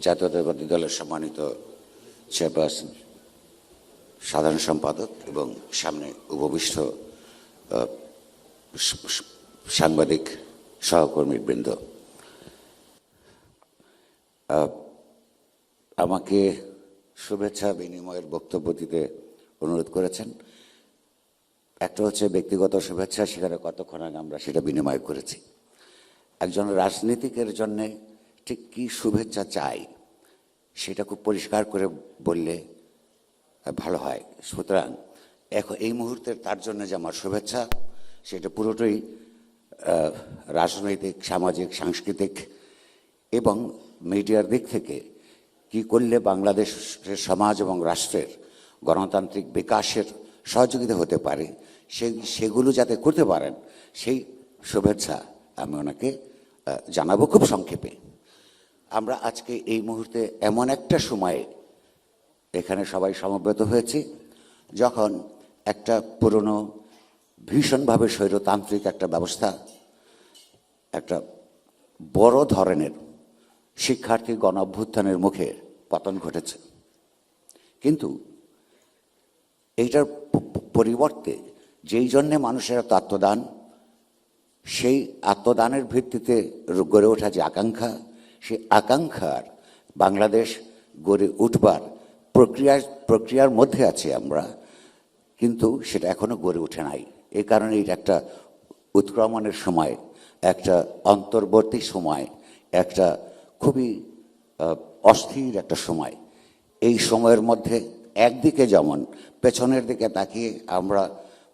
জাতীয়তাবাদী দলের সম্মানিত চেয়ারপারসন, সাধারণ সম্পাদক এবং সামনে উপবিষ্ট সাংবাদিক সহকর্মীবৃন্দ, আমাকে শুভেচ্ছা বিনিময়ের বক্তব্য দিতে অনুরোধ করেছেন। একটা হচ্ছে ব্যক্তিগত শুভেচ্ছা, সেখানে কতক্ষণ আগে আমরা সেটা বিনিময় করেছি। একজন রাজনীতিকের জন্যে ঠিক কী শুভেচ্ছা চাই সেটা খুব পরিষ্কার করে বললে ভালো হয়। সুতরাং এখন এই মুহূর্তে তার জন্য যে আমার শুভেচ্ছা, সেটা পুরোটাই রাজনৈতিক, সামাজিক, সাংস্কৃতিক এবং মিডিয়ার দিক থেকে কি করলে বাংলাদেশের সমাজ এবং রাষ্ট্রের গণতান্ত্রিক বিকাশের সহযোগিতা হতে পারে, সেগুলো যাতে করতে পারেন সেই শুভেচ্ছা আমি ওনাকে জানাবো খুব সংক্ষেপে। আমরা আজকে এই মুহূর্তে এমন একটা সময়ে এখানে সবাই সমবেত হয়েছি যখন একটা পুরনো ভীষণভাবে স্বৈরতান্ত্রিক একটা ব্যবস্থা, একটা বড় ধরনের শিক্ষার্থী গণ অভ্যুত্থানের মুখে পতন ঘটেছে। কিন্তু এইটার পরিবর্তে যেই জন্যে মানুষের এত আত্মদান, সেই আত্মদানের ভিত্তিতে গড়ে ওঠা যে আকাঙ্ক্ষা, সেই আকাঙ্ক্ষার বাংলাদেশ গড়ে উঠবার প্রক্রিয়ার মধ্যে আছি আমরা, কিন্তু সেটা এখনো গড়ে ওঠে নাই। এই কারণে এটা একটা উৎক্রমণের সময়, একটা অন্তর্বর্তী সময়, একটা খুবই অস্থির একটা সময়। এই সময়ের মধ্যে একদিকে যেমন পেছনের দিকে তাকিয়ে আমরা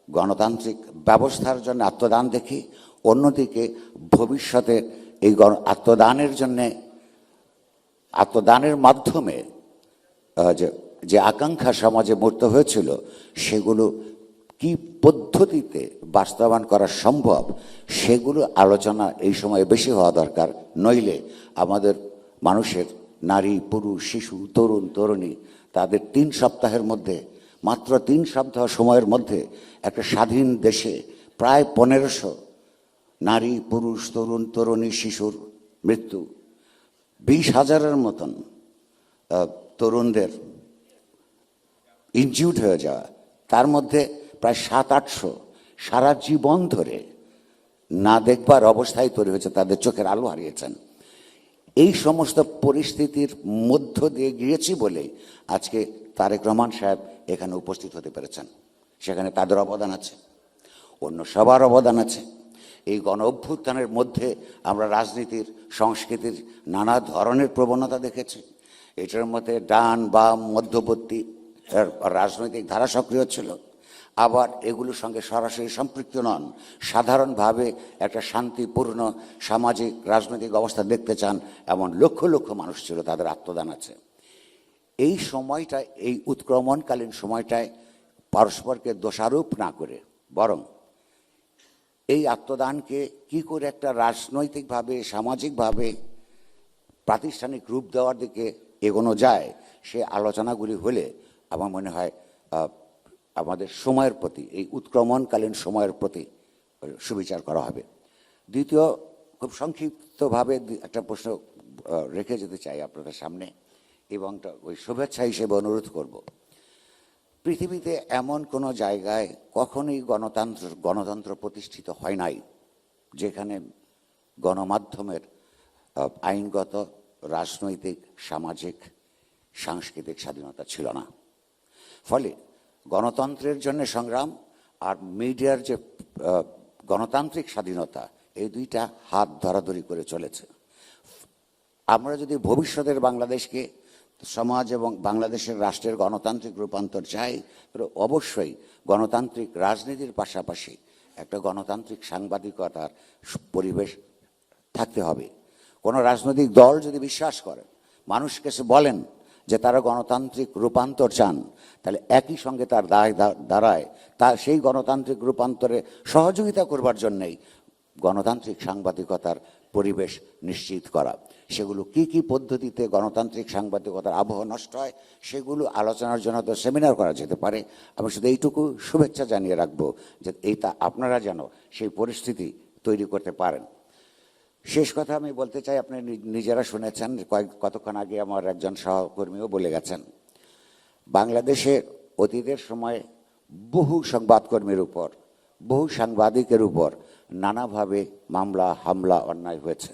গণতান্ত্রিক ব্যবস্থার জন্য আত্মদান দেখি, অন্যদিকে ভবিষ্যতে এই আত্মদানের মাধ্যমে যে আকাঙ্ক্ষা সমাজে মূর্ত হয়েছিল, সেগুলো কি পদ্ধতিতে বাস্তবায়ন করা সম্ভব, সেগুলো আলোচনা এই সময়ে বেশি হওয়া দরকার। নইলে আমাদের মানুষের, নারী, পুরুষ, শিশু, তরুণ, তরুণী, তাদের 3 সপ্তাহের মধ্যে, মাত্র 3 সপ্তাহ সময়ের মধ্যে একটা স্বাধীন দেশে প্রায় 1500 নারী, পুরুষ, তরুণ, তরুণী, শিশুর মৃত্যু, 20,000-এর মতন তরুণদের ইনজিউর্ড হয়ে যাওয়া, তার মধ্যে প্রায় 700-800 সারা জীবন ধরে না দেখবার অবস্থায় তৈরি হয়েছে, তাদের চোখের আলো হারিয়েছেন। এই সমস্ত পরিস্থিতির মধ্য দিয়ে গিয়েছি বলেই আজকে তারেক রহমান সাহেব এখানে উপস্থিত হতে পেরেছেন। সেখানে তাদের অবদান আছে, অন্য সবার অবদান আছে। এই গণ অভ্যুত্থানের মধ্যে আমরা রাজনীতির, সংস্কৃতির নানা ধরনের প্রবণতা দেখেছি। এটার মধ্যে ডান, বাম, মধ্যবর্তী রাজনৈতিক ধারা সক্রিয় ছিল, আবার এগুলোর সঙ্গে সরাসরি সম্পৃক্ত নন, সাধারণভাবে একটা শান্তিপূর্ণ সামাজিক রাজনৈতিক অবস্থা দেখতে চান এমন লক্ষ লক্ষ মানুষ ছিল, তাদের আত্মদান আছে। এই সময়টায়, এই উৎক্রমণকালীন সময়টায় পরস্পরকে দোষারোপ না করে বরং এই আত্মদানকে কি করে একটা রাজনৈতিকভাবে, সামাজিকভাবে প্রাতিষ্ঠানিক রূপ দেওয়ার দিকে এগোনো যায়, সে আলোচনাগুলি হলে আমার মনে হয় আমাদের সময়ের প্রতি, এই উৎক্রমণকালীন সময়ের প্রতি সুবিচার করা হবে। দ্বিতীয়, খুব সংক্ষিপ্তভাবে একটা প্রশ্ন রেখে যেতে চাই আপনাদের সামনে এবং ওই শুভেচ্ছা হিসেবে অনুরোধ করব। পৃথিবীতে এমন কোনো জায়গায় কখনোই গণতন্ত্র প্রতিষ্ঠিত হয় নাই যেখানে গণমাধ্যমের আইনগত, রাজনৈতিক, সামাজিক, সাংস্কৃতিক স্বাধীনতা ছিল না। ফলে গণতন্ত্রের জন্য সংগ্রাম আর মিডিয়ার যে গণতান্ত্রিক স্বাধীনতা, এই দুইটা হাত ধরাধরি করে চলেছে। আমরা যদি ভবিষ্যতের বাংলাদেশকে, সমাজ এবং বাংলাদেশের রাষ্ট্রের গণতান্ত্রিক রূপান্তর চাই, তাহলে অবশ্যই গণতান্ত্রিক রাজনীতির পাশাপাশি একটা গণতান্ত্রিক সাংবাদিকতার পরিবেশ থাকতে হবে। কোনো রাজনৈতিক দল যদি বিশ্বাস করে, মানুষকে বলেন যে তারা গণতান্ত্রিক রূপান্তর চান, তাহলে একই সঙ্গে তার দাঁড়ায় তার সেই গণতান্ত্রিক রূপান্তরে সহযোগিতা করবার জন্যেই গণতান্ত্রিক সাংবাদিকতার পরিবেশ নিশ্চিত করা। সেগুলো কি কি পদ্ধতিতে গণতান্ত্রিক সাংবাদিকতার আবহ নষ্ট হয়, সেগুলো আলোচনার জন্য তো সেমিনার করা যেতে পারে। আমি শুধু এইটুকু শুভেচ্ছা জানিয়ে রাখবো যে আপনারা যেন সেই পরিস্থিতি তৈরি করতে পারেন। শেষ কথা আমি বলতে চাই, আপনি নিজেরা শুনেছেন, কতক্ষণ আগে আমার একজন সহকর্মীও বলে গেছেন, বাংলাদেশে অতীতের সময় বহু সংবাদকর্মীর উপর, বহু সাংবাদিকের উপর নানাভাবে মামলা হামলা অন্যায় হয়েছে।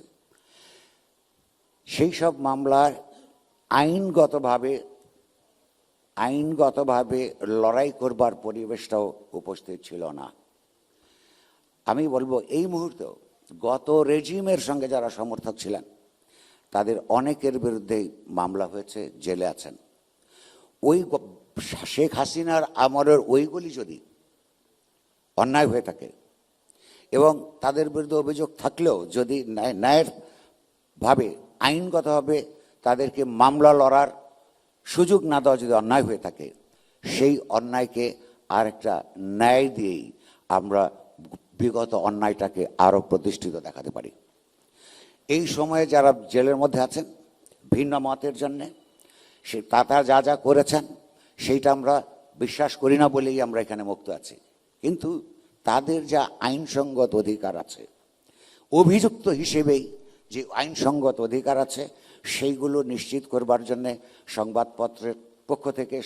সেই সব মামলার আইনগতভাবে লড়াই করবার পরিবেশটাও উপস্থিত ছিল না। আমি বলবো এই মুহূর্তে গত রেজিমের সঙ্গে যারা সমর্থক ছিলেন তাদের অনেকের বিরুদ্ধেই মামলা হয়েছে, জেলে আছেন। ওই শেখ হাসিনার আমলের ওইগুলি যদি অন্যায় হয়ে থাকে এবং তাদের বিরুদ্ধে অভিযোগ থাকলেও যদি ন্যায়ের ভাবে আইনগতভাবে তাদেরকে মামলা লড়ার সুযোগ না দেওয়া যদি অন্যায় হয়ে থাকে, সেই অন্যায়কে আর একটা ন্যায় দিয়েই আমরা বিগত অন্যায়টাকে আরও প্রতিষ্ঠিত দেখাতে পারি। এই সময়ে যারা জেলের মধ্যে আছেন ভিন্ন মতের জন্যে, সে তারা যা যা করেছেন সেইটা আমরা বিশ্বাস করি না বলেই আমরা এখানে মুক্ত আছি। কিন্তু তাদের যা আইনসঙ্গত অধিকার আছে, অভিযুক্ত হিসেবেই যে আইনসঙ্গত অধিকার আছে, সেইগুলো নিশ্চিত করবার জন্যে সংবাদপত্রের পক্ষ থেকে,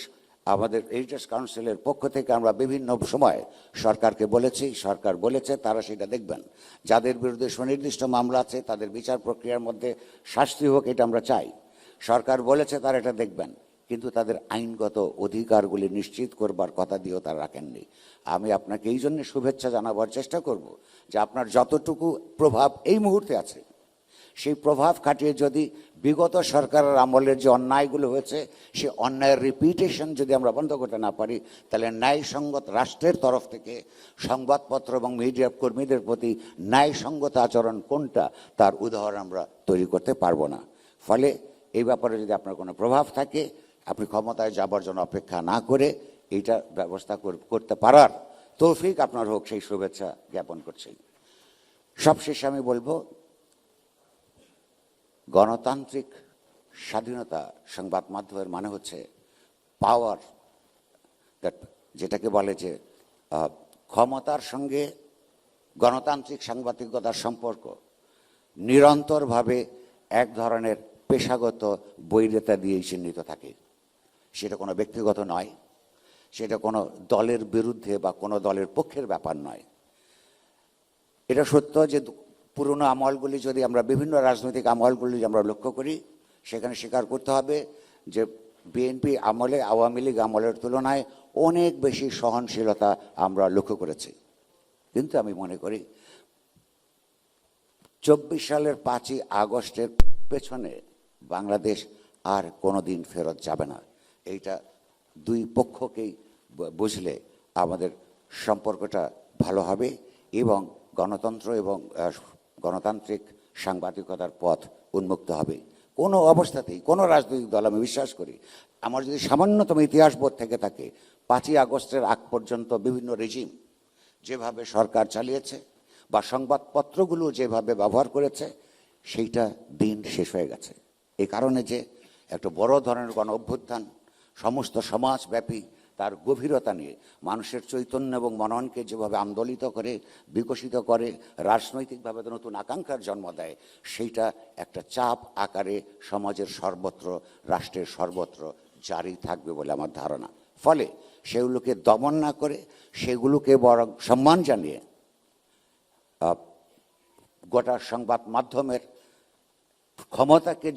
আমাদের এডিটর্স কাউন্সিলের পক্ষ থেকে আমরা বিভিন্ন সময় সরকারকে বলেছি, সরকার বলেছে তারা সেটা দেখবেন। যাদের বিরুদ্ধে সুনির্দিষ্ট মামলা আছে তাদের বিচার প্রক্রিয়ার মধ্যে শাস্তি হোক, এটা আমরা চাই। সরকার বলেছে তারা এটা দেখবেন, কিন্তু তাদের আইনগত অধিকারগুলি নিশ্চিত করবার কথা দিয়েও তারা রাখেননি। আমি আপনাকে এই জন্য শুভেচ্ছা জানাবার চেষ্টা করব যে আপনার যতটুকু প্রভাব এই মুহূর্তে আছে, সেই প্রভাব খাটিয়ে যদি বিগত সরকারের আমলের যে অন্যায়গুলো হয়েছে সে অন্যায়ের রিপিটেশন যদি আমরা বন্ধ করতে না পারি, তাহলে ন্যায়সঙ্গত রাষ্ট্রের তরফ থেকে সংবাদপত্র এবং মিডিয়া কর্মীদের প্রতি ন্যায়সঙ্গত আচরণ কোনটা তার উদাহরণ আমরা তৈরি করতে পারবো না। ফলে এই ব্যাপারে যদি আপনার কোনো প্রভাব থাকে, আপনি ক্ষমতায় যাবার জন্য অপেক্ষা না করে এইটা ব্যবস্থা করতে পারার তৌফিক আপনার হোক, সেই শুভেচ্ছা জ্ঞাপন করছি। সবশেষে আমি বলবো, গণতান্ত্রিক স্বাধীনতা সংবাদ মাধ্যমের মানে হচ্ছে পাওয়ার, যেটাকে বলে যে ক্ষমতার সঙ্গে গণতান্ত্রিক সাংবাদিকতার সম্পর্ক নিরন্তরভাবে এক ধরনের পেশাগত বৈরিতা দিয়েই চিহ্নিত থাকে। সেটা কোনো ব্যক্তিগত নয়, সেটা কোনো দলের বিরুদ্ধে বা কোনো দলের পক্ষের ব্যাপার নয়। এটা সত্য যে পুরনো আমলগুলি যদি আমরা, বিভিন্ন রাজনৈতিক আমলগুলি আমরা লক্ষ্য করি, সেখানে স্বীকার করতে হবে যে বিএনপি আমলে আওয়ামী লীগ আমলের তুলনায় অনেক বেশি সহনশীলতা আমরা লক্ষ্য করেছি। কিন্তু আমি মনে করি 24 সালের 5ই আগস্টের পেছনে বাংলাদেশ আর কোনো দিন ফেরত যাবে না। এইটা দুই পক্ষকেই বুঝলে আমাদের সম্পর্কটা ভালো হবে এবং গণতন্ত্র এবং গণতান্ত্রিক সাংবাদিকতার পথ উন্মুক্ত হবে। কোনো অবস্থাতেই কোনো রাজনৈতিক দল, আমি বিশ্বাস করি, আমার যদি সামান্যতম ইতিহাসবোধ থেকে থাকে, 5ই আগস্টের আগ পর্যন্ত বিভিন্ন রেজিম যেভাবে সরকার চালিয়েছে বা সংবাদপত্রগুলো যেভাবে ব্যবহার করেছে, সেইটা দিন শেষ হয়ে গেছে। এই কারণে যে একটা বড় ধরনের গণ অভ্যুত্থান সমস্ত সমাজব্যাপী তার গভীরতা নিয়ে মানুষের চৈতন্য এবং মননকে যেভাবে আন্দোলিত করে, বিকশিত করে, রাজনৈতিকভাবে নতুন আকাঙ্ক্ষার জন্ম দেয়, সেইটা একটা চাপ আকারে সমাজের সর্বত্র, রাষ্ট্রের সর্বত্র জারি থাকবে বলে আমার ধারণা। ফলে সেগুলোকে দমন না করে সেগুলোকে বরং সম্মান জানিয়ে গোটা সংবাদ মাধ্যমের ক্ষমতাকে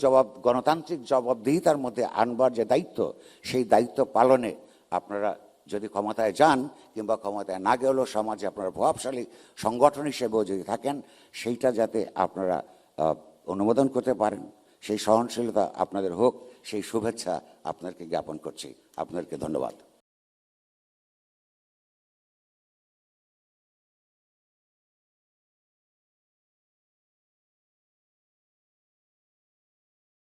গণতান্ত্রিক জবাবদিহিতার মধ্যে আনবার যে দায়িত্ব, সেই দায়িত্ব পালনে আপনারা যদি ক্ষমতায় যান কিংবা ক্ষমতায় না গেলেও সমাজে আপনারা প্রভাবশালী সংগঠন হিসেবেও যদি থাকেন, সেইটা যাতে আপনারা অনুমোদন করতে পারেন, সেই সহনশীলতা আপনাদের হোক, সেই শুভেচ্ছা আপনাকে জ্ঞাপন করছি। আপনাদেরকে ধন্যবাদ।